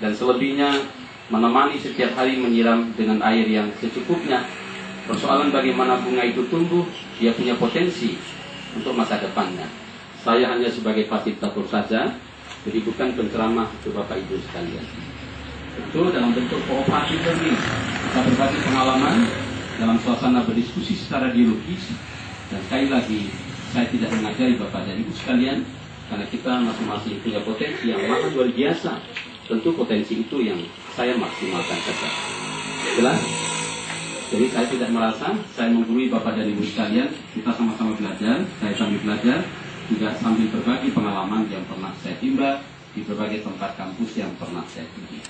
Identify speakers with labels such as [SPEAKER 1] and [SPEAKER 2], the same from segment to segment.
[SPEAKER 1] dan selebihnya menemani setiap hari menyiram dengan air yang secukupnya. Persoalan bagaimana bunga itu tumbuh, dia punya potensi untuk masa depannya. Saya hanya sebagai fasilitator saja, jadi bukan penceramah untuk Bapak Ibu sekalian. Tentu dalam bentuk kooperatif learning, kita berbagi pengalaman dalam suasana berdiskusi secara dialogis. Dan sekali lagi, saya tidak mengajari Bapak dan Ibu sekalian, karena kita masing-masing punya potensi yang sangat luar biasa. Tentu potensi itu yang saya maksimalkan saja. Jelas? Jadi saya tidak merasa saya menggurui Bapak dan Ibu sekalian. Kita sama-sama belajar, saya sambil belajar, juga sambil berbagi pengalaman yang pernah saya timba di berbagai tempat kampus yang pernah saya kunjungi.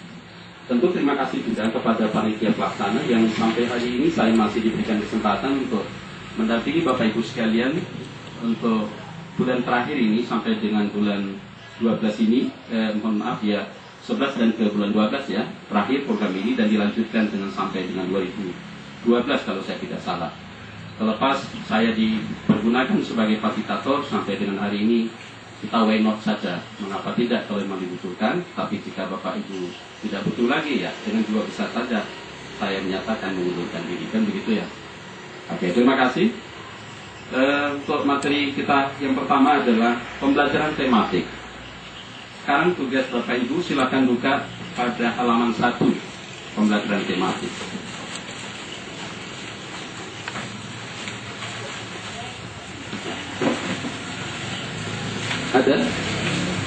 [SPEAKER 1] Tentu terima kasih juga kepada panitia pelaksana yang sampai hari ini saya masih diberikan kesempatan untuk mendampingi Bapak Ibu sekalian untuk bulan terakhir ini sampai dengan bulan 12 ini, mohon maaf ya, 11 dan ke bulan 12 ya, terakhir program ini dan dilanjutkan dengan sampai dengan 2012 kalau saya tidak salah. Terlepas saya dipergunakan sebagai fasilitator sampai dengan hari ini, kita why not saja, mengapa tidak kalau memang dibutuhkan. Tapi jika Bapak Ibu tidak butuh lagi ya, dengan dua besar saja saya menyatakan mengundurkan diri, kan begitu ya. Oke, terima kasih. Untuk materi kita yang pertama adalah pembelajaran tematik. Sekarang tugas Bapak Ibu silakan buka pada halaman 1, pembelajaran tematik. Ada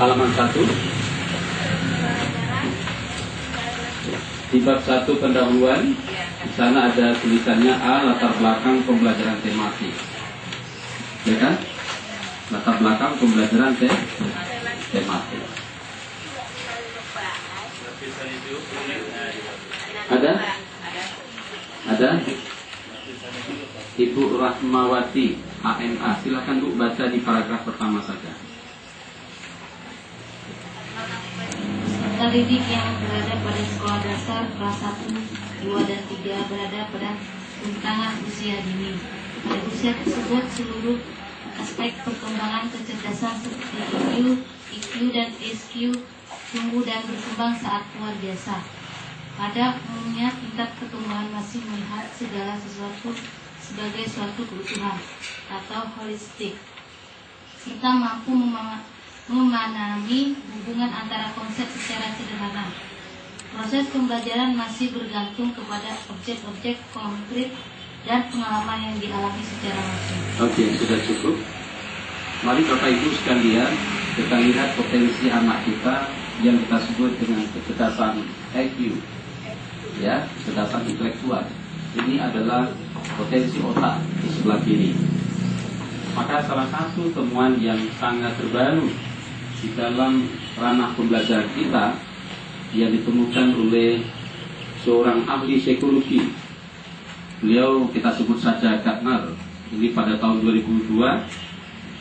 [SPEAKER 1] halaman 1 di bab 1 pendahuluan. Di sana ada tulisannya A, latar belakang pembelajaran tematik, ya kan? Latar belakang pembelajaran tematik. Ada Ibu Rahmawati AMA, silakan Bu baca di paragraf pertama saja.
[SPEAKER 2] Pendidik yang berada pada sekolah dasar kelas 1, 2, dan 3 berada pada rentangan usia dini. Pada usia tersebut seluruh aspek perkembangan kecerdasan seperti IQ dan SQ tumbuh dan berkembang saat luar biasa. Pada umumnya tingkat pertumbuhan masih melihat segala sesuatu sebagai suatu keutuhan atau holistik, serta mampu memahami hubungan antara konsep secara sederhana. Proses pembelajaran masih bergantung kepada objek-objek konkret dan pengalaman yang dialami secara langsung.
[SPEAKER 1] Oke, sudah cukup. Mari Bapak Ibu sekalian, kita lihat potensi anak kita yang kita sebut dengan kecerdasan IQ, ya, kecerdasan intelektual. Ini adalah potensi otak di sebelah kiri. Maka salah satu temuan yang sangat terbaru di dalam ranah pembelajaran kita yang ditemukan oleh seorang ahli psikologi. Beliau kita sebut saja Gardner. Ini pada tahun 2002,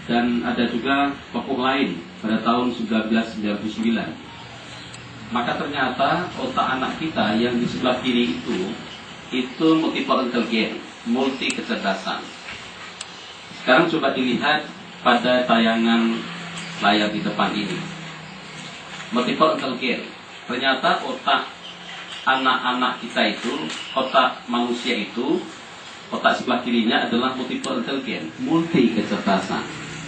[SPEAKER 1] dan ada juga tokoh lain pada tahun 1999. Maka ternyata otak anak kita yang di sebelah kiri itu multiple intelligence, multi kecerdasan. Sekarang coba dilihat pada tayangan layar di depan ini. Multiple intelligence. Ternyata otak anak-anak kita itu, otak manusia itu, otak sebelah kirinya adalah multiple intelligence, multi kecerdasan.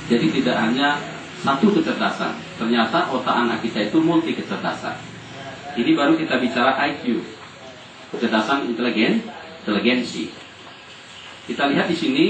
[SPEAKER 1] Jadi tidak hanya satu kecerdasan. Ternyata otak anak kita itu multi kecerdasan. Ini baru kita bicara IQ, kecerdasan inteligensi. Kita lihat di sini